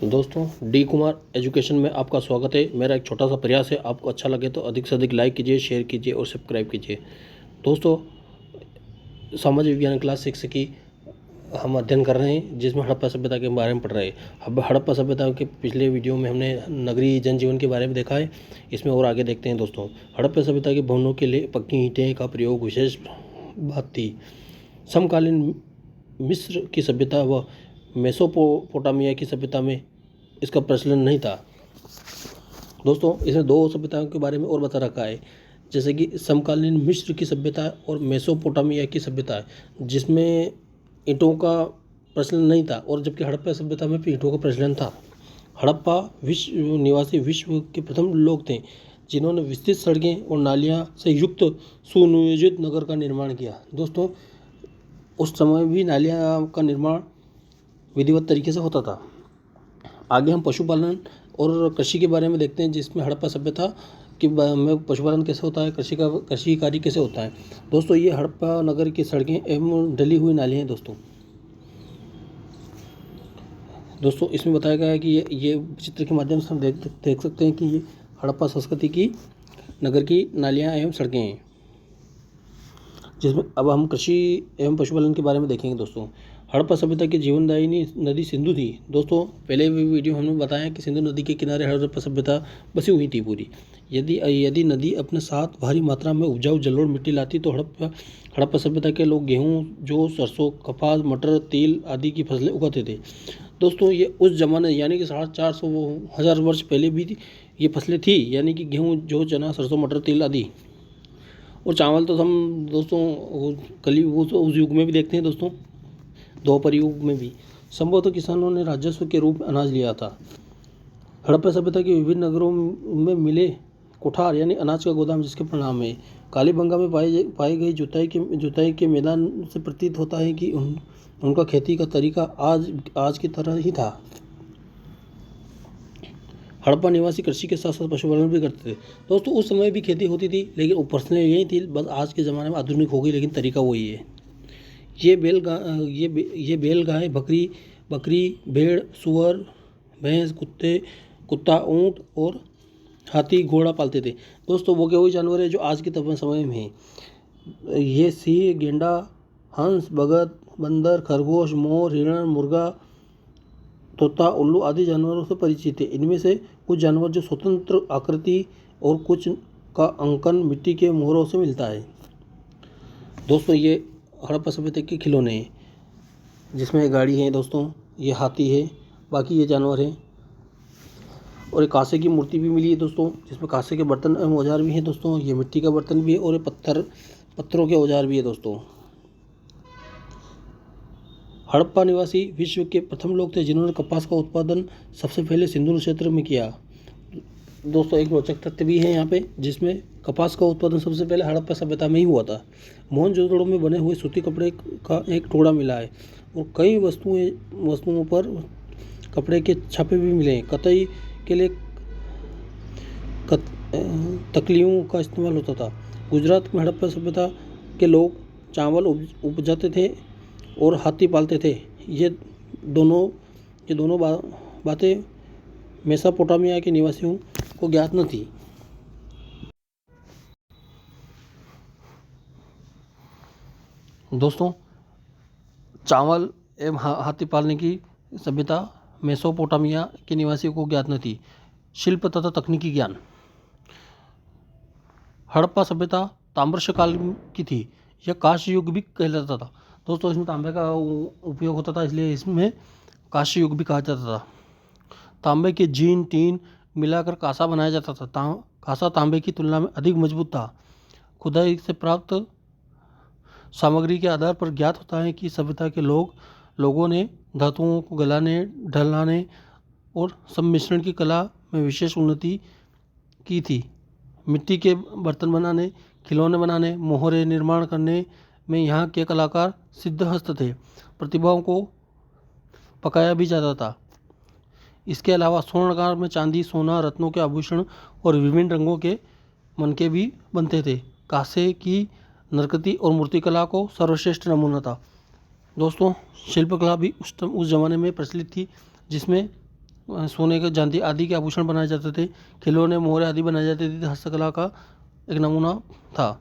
दोस्तों, D Kumar education में आपका स्वागत है। मेरा एक छोटा सा प्रयास है, आपको अच्छा लगे तो अधिक से अधिक लाइक कीजिए, शेयर कीजिए और सब्सक्राइब कीजिए। दोस्तों, सामाजिक विज्ञान क्लास 6 की हम अध्ययन कर रहे हैं, जिसमें हड़प्पा सभ्यता के बारे में पढ़ रहे हैं। अब हड़प्पा सभ्यता के पिछले वीडियो में हमने नगरीय जनजीवन के बारे में देखा है। इसमें और आगे देखते हैं। दोस्तों, हड़प्पा सभ्यता के भवनों के लिए पक्की ईंटें का प्रयोग विशेष बात थी। समकालीन मिस्र की सभ्यता व मेसोपोटामिया की सभ्यता में इसका प्रचलन नहीं था। दोस्तों, इसमें दो सभ्यताओं के बारे में और बता रखा है, जैसे कि समकालीन मिस्र की सभ्यता और मेसोपोटामिया की सभ्यता है, जिसमें ईंटों का प्रचलन नहीं था, और जबकि हड़प्पा सभ्यता में भी ईंटों का प्रचलन था। हड़प्पा विश्व निवासी विश्व के प्रथम लोग थे जिन्होंने विस्तृत सड़कें और नालियां से युक्त सुनियोजित नगर का निर्माण किया। दोस्तों, उस समय भी नालियां का निर्माण विधिवत तरीके से होता था। आगे हम पशुपालन और कृषि के बारे में देखते हैं, जिसमें हड़प्पा सभ्यता में पशुपालन कैसे होता है, कृषि कार्य कैसे होता है। दोस्तों, ये हड़प्पा नगर की सड़कें एवं ढली हुई नालियाँ हैं। दोस्तों, इसमें बताया गया है कि ये चित्र के माध्यम से हम देख सकते हैं कि ये हड़प्पा संस्कृति की नगर की नालियाँ एवं सड़कें हैं, जिसमें अब हम कृषि एवं पशुपालन के बारे में देखेंगे। दोस्तों, हड़प्पा सभ्यता की जीवनदायिनी नदी सिंधु थी। दोस्तों, पहले भी वीडियो हमने बताया कि सिंधु नदी के किनारे हड़प्पा सभ्यता बसी हुई थी पूरी। यदि नदी अपने साथ भारी मात्रा में उपजाऊ जलोढ़ मिट्टी लाती तो हड़प्पा सभ्यता के लोग गेहूँ, जौ, सरसों, कपास, मटर, तिल आदि की फसलें उगाते थे। दोस्तों, ये उस जमाने यानी कि 450-1000 वर्ष पहले भी ये फसलें थी, यानी कि गेहूँ, जौ, चना, सरसों, मटर, तिल आदि। और चावल तो हम दोस्तों उस युग में भी देखते हैं। दोस्तों, द्वापर युग में भी संभवतः किसानों ने राजस्व के रूप में अनाज लिया था। हड़प्पा सभ्यता के विभिन्न नगरों में मिले कोठार यानी अनाज का गोदाम, जिसके परिणाम में कालीबंगा में पाई गई जुताई के मैदान से प्रतीत होता है कि उनका खेती का तरीका आज की तरह ही था। हड़प्पा निवासी कृषि के साथ साथ पशुपालन भी करते थे। दोस्तों, उस समय भी खेती होती थी, लेकिन फसलें यही थी, बस आज के ज़माने में आधुनिक हो गई, लेकिन तरीका वही है। ये बैल गाय, बकरी, भेड़, सुअर, भैंस, कुत्ता, ऊँट और हाथी, घोड़ा पालते थे। दोस्तों, वो वही जानवर है जो आज के समय में है। ये सिंह, गेंडा, हंस, बगद, बंदर, खरगोश, मोर, हिरण, मुर्गा, तोता, उल्लू आदि जानवरों से परिचित है। इनमें से कुछ जानवर जो स्वतंत्र आकृति और कुछ का अंकन मिट्टी के मोहरों से मिलता है। दोस्तों, ये हड़प्पा सभ्यता के खिलौने हैं, जिसमें गाड़ी है। दोस्तों, ये हाथी है, बाकी ये जानवर हैं। और एक कांसे की मूर्ति भी मिली है दोस्तों, जिसमें कांसे के बर्तन एवं औजार भी हैं। दोस्तों, ये मिट्टी का बर्तन भी है और ये पत्थरों के औजार भी है। दोस्तों, हड़प्पा निवासी विश्व के प्रथम लोग थे जिन्होंने कपास का उत्पादन सबसे पहले सिंधु क्षेत्र में किया। दोस्तों, एक रोचक तथ्य भी है यहाँ पे, जिसमें कपास का उत्पादन सबसे पहले हड़प्पा सभ्यता में ही हुआ था। मोहनजोदड़ो में बने हुए सूती कपड़े का एक टुकड़ा मिला है और कई वस्तुओं पर कपड़े के छापे भी मिले हैं। कताई के लिए तकलियों का इस्तेमाल होता था। गुजरात में हड़प्पा सभ्यता के लोग चावल उपजाते थे और हाथी पालते थे। ये दोनों बातें मेसोपोटामिया के निवासियों को ज्ञात न थी। दोस्तों, चावल एवं हाथी पालने की सभ्यता मेसोपोटामिया के निवासियों को ज्ञात न थी। शिल्प तथा तकनीकी ज्ञान। हड़प्पा सभ्यता ताम्रश काल की थी। यह कांस्य युग भी कहलाता था। दोस्तों, इसमें तांबे का उपयोग होता था, इसलिए इसमें कांस्य युग भी कहा जाता था। तांबे के जीन टीन मिलाकर कांसा बनाया जाता था। कांसा तांबे की तुलना में अधिक मजबूत था। खुदाई से प्राप्त सामग्री के आधार पर ज्ञात होता है कि सभ्यता के लोगों ने धातुओं को गलाने, ढलाने और सम्मिश्रण की कला में विशेष उन्नति की थी। मिट्टी के बर्तन बनाने, खिलौने बनाने, मोहरे निर्माण करने में यहाँ के कलाकार सिद्धहस्त थे। प्रतिभाओं को पकाया भी जाता था। इसके अलावा स्वर्णकार में चांदी, सोना, रत्नों के आभूषण और विभिन्न रंगों के मनके भी बनते थे। कांसे की नरकती और मूर्तिकला को सर्वश्रेष्ठ नमूना था। दोस्तों, शिल्पकला भी उस ज़माने में प्रचलित थी, जिसमें सोने के चांदी आदि के आभूषण बनाए जाते थे। खिलौने मोहरे आदि बनाए जाते थे, हस्तकला का एक नमूना था।